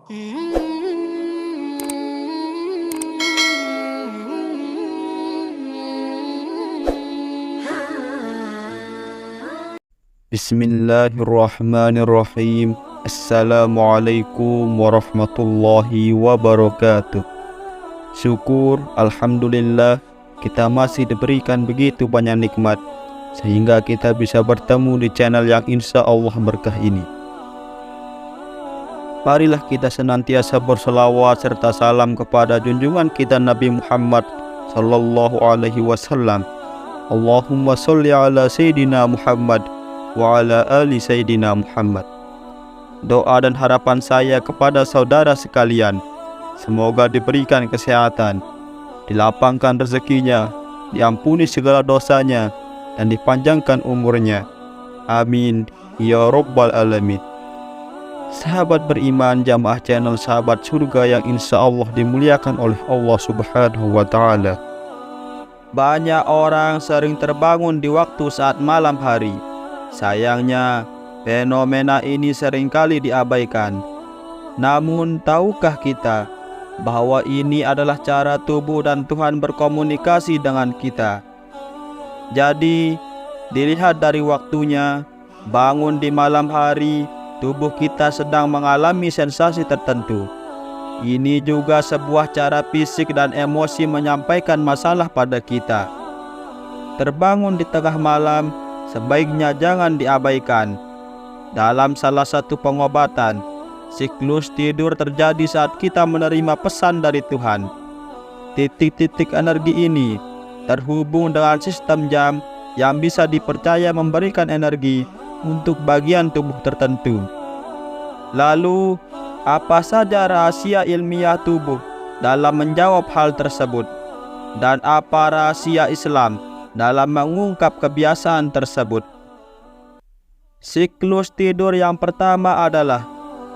Bismillahirrahmanirrahim. Assalamualaikum warahmatullahi wabarakatuh. Syukur, alhamdulillah, kita masih diberikan begitu banyak nikmat sehingga kita bisa bertemu di channel yang insya Allah berkah ini. Marilah kita senantiasa berselawat serta salam kepada junjungan kita Nabi Muhammad sallallahu alaihi wasallam. Allahumma sholli ala Sayyidina Muhammad wa ala ali Sayyidina Muhammad. Doa dan harapan saya kepada saudara sekalian, semoga diberikan kesehatan, dilapangkan rezekinya, diampuni segala dosanya, dan dipanjangkan umurnya. Amin ya rabbal alamin. Sahabat beriman, jamaah channel Sahabat Surga yang insya Allah dimuliakan oleh Allah Subhanahu wa Ta'ala. Banyak orang sering terbangun di waktu saat malam hari. Sayangnya, fenomena ini seringkali diabaikan. Namun, tahukah kita bahwa ini adalah cara tubuh dan Tuhan berkomunikasi dengan kita? Jadi, dilihat dari waktunya, bangun di malam hari, tubuh kita sedang mengalami sensasi tertentu. Ini juga sebuah cara fisik dan emosi menyampaikan masalah pada kita. Terbangun di tengah malam sebaiknya jangan diabaikan. Dalam salah satu pengobatan, siklus tidur terjadi saat kita menerima pesan dari Tuhan. Titik-titik energi ini terhubung dengan sistem jam yang bisa dipercaya memberikan energi untuk bagian tubuh tertentu. Lalu, apa saja rahasia ilmiah tubuh dalam menjawab hal tersebut? Dan apa rahasia Islam dalam mengungkap kebiasaan tersebut? Siklus tidur yang pertama adalah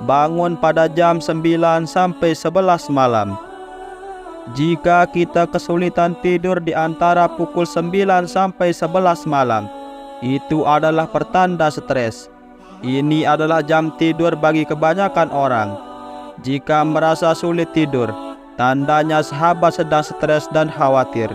bangun pada jam 9 sampai 11 malam. Jika kita kesulitan tidur di antara pukul 9 sampai 11 malam, itu adalah pertanda stres. Ini adalah jam tidur bagi kebanyakan orang. Jika merasa sulit tidur, tandanya sahabat sedang stres dan khawatir.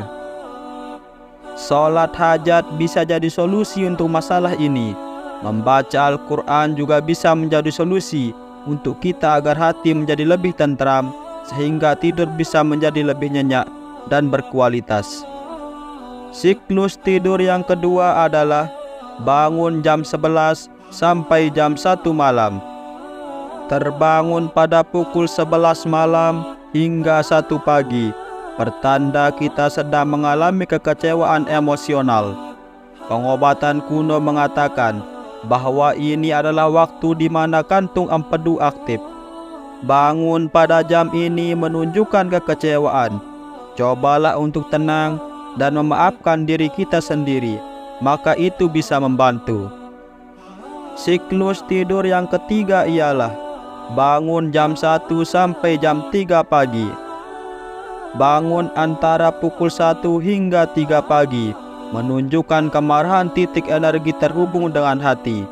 Sholat hajat bisa jadi solusi untuk masalah ini. Membaca Al-Quran juga bisa menjadi solusi untuk kita agar hati menjadi lebih tentram, sehingga tidur bisa menjadi lebih nyenyak dan berkualitas. Siklus tidur yang kedua adalah bangun jam 11 sampai jam 1 malam. Terbangun pada pukul 11 malam hingga 1 pagi, pertanda kita sedang mengalami kekecewaan emosional. Pengobatan kuno mengatakan bahwa ini adalah waktu di mana kantung empedu aktif. Bangun pada jam ini menunjukkan kekecewaan. Cobalah untuk tenang dan memaafkan diri kita sendiri, maka itu bisa membantu. Siklus tidur yang ketiga ialah bangun jam 1 sampai jam 3 pagi. Bangun antara pukul 1 hingga 3 pagi menunjukkan kemarahan, titik energi terhubung dengan hati.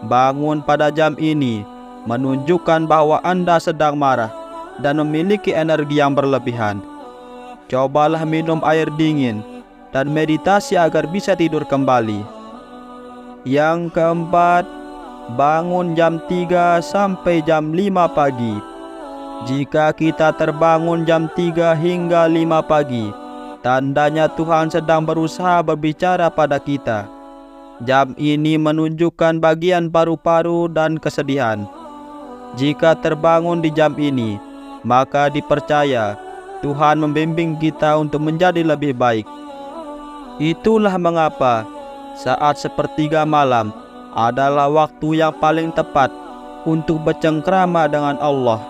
Bangun pada jam ini menunjukkan bahwa Anda sedang marah dan memiliki energi yang berlebihan. Cobalah minum air dingin dan meditasi agar bisa tidur kembali. Yang keempat, bangun jam 3 sampai jam 5 pagi. Jika kita terbangun jam 3 hingga 5 pagi, tandanya Tuhan sedang berusaha berbicara pada kita. Jam ini menunjukkan bagian paru-paru dan kesedihan. Jika terbangun di jam ini, maka dipercaya Tuhan membimbing kita untuk menjadi lebih baik. Itulah mengapa saat sepertiga malam adalah waktu yang paling tepat untuk bercengkrama dengan Allah.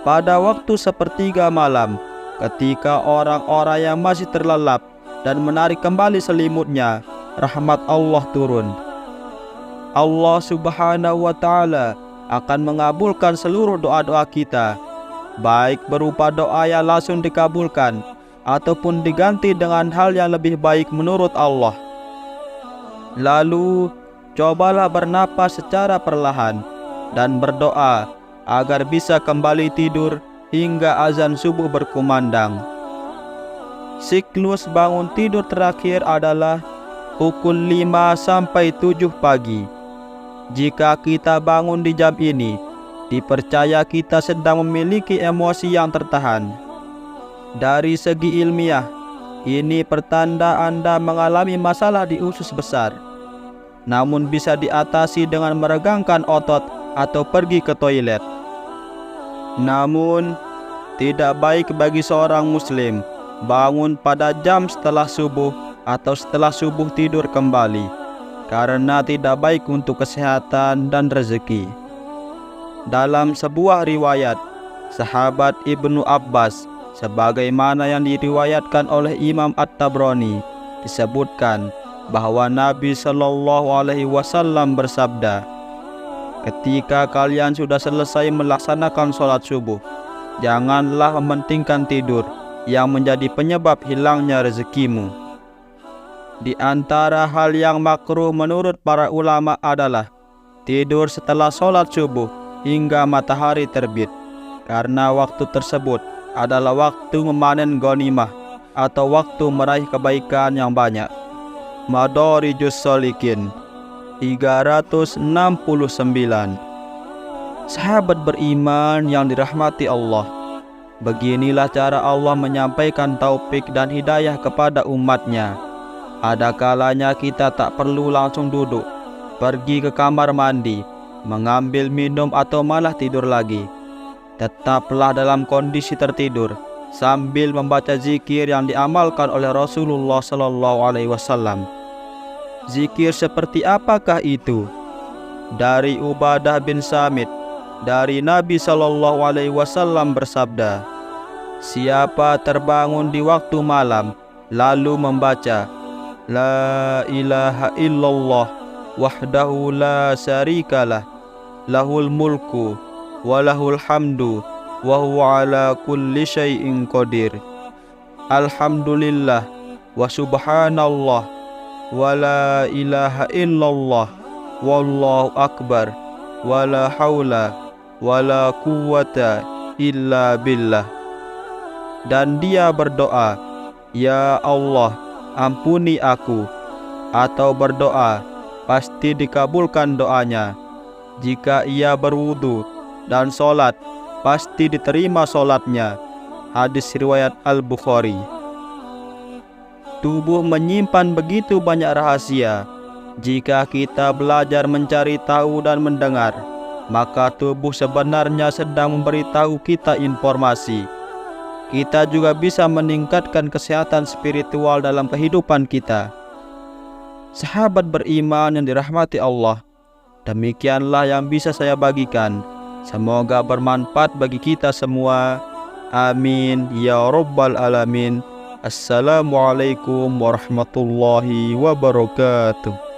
Pada waktu sepertiga malam, ketika orang-orang yang masih terlelap dan menarik kembali selimutnya, rahmat Allah turun. Allah Subhanahu wa Ta'ala akan mengabulkan seluruh doa-doa kita, baik berupa doa yang langsung dikabulkan ataupun diganti dengan hal yang lebih baik menurut Allah. Lalu, cobalah bernapas secara perlahan dan berdoa agar bisa kembali tidur hingga azan subuh berkumandang. Siklus bangun tidur terakhir adalah pukul 5 sampai 7 pagi. Jika kita bangun di jam ini, dipercaya kita sedang memiliki emosi yang tertahan. Dari segi ilmiah, ini pertanda Anda mengalami masalah di usus besar, namun bisa diatasi dengan meregangkan otot atau pergi ke toilet. Namun, tidak baik bagi seorang muslim bangun pada jam setelah subuh atau setelah subuh tidur kembali, karena tidak baik untuk kesehatan dan rezeki. Dalam sebuah riwayat, sahabat Ibnu Abbas, sebagaimana yang diriwayatkan oleh Imam At-Tabrani, disebutkan bahwa Nabi Shallallahu Alaihi Wasallam bersabda, "Ketika kalian sudah selesai melaksanakan sholat subuh, janganlah mementingkan tidur yang menjadi penyebab hilangnya rezekimu." Di antara hal yang makruh menurut para ulama adalah tidur setelah sholat subuh hingga matahari terbit, karena waktu tersebut adalah waktu memanen ghanimah atau waktu meraih kebaikan yang banyak. Madarijus Shalikin 369. Sahabat beriman yang dirahmati Allah, beginilah cara Allah menyampaikan taufik dan hidayah kepada umatnya. Ada kalanya kita tak perlu langsung duduk, pergi ke kamar mandi, mengambil minum atau malah tidur lagi. Tetaplah dalam kondisi tertidur sambil membaca zikir yang diamalkan oleh Rasulullah SAW. Zikir seperti apakah itu? Dari Ubadah bin Samit, dari Nabi SAW bersabda, "Siapa terbangun di waktu malam lalu membaca La ilaha illallah wahdahu la syarikalah, lahul mulku wa lahul hamdu wa huwa ala kulli syai'in qadir, alhamdulillah wa subhanallah wa la ilaha illallah wallahu akbar wa la haula wa la quwwata illa billah." Dan dia berdoa, "Ya Allah, ampuni aku," atau berdoa, pasti dikabulkan doanya. Jika ia berwudu dan sholat, pasti diterima sholatnya. Hadis riwayat Al-Bukhari. Tubuh menyimpan begitu banyak rahasia. Jika kita belajar mencari tahu dan mendengar, maka tubuh sebenarnya sedang memberitahu kita informasi. Kita juga bisa meningkatkan kesehatan spiritual dalam kehidupan kita. Sahabat beriman yang dirahmati Allah, demikianlah yang bisa saya bagikan. Semoga bermanfaat bagi kita semua. Amin ya rabbal alamin. Assalamualaikum warahmatullahi wabarakatuh.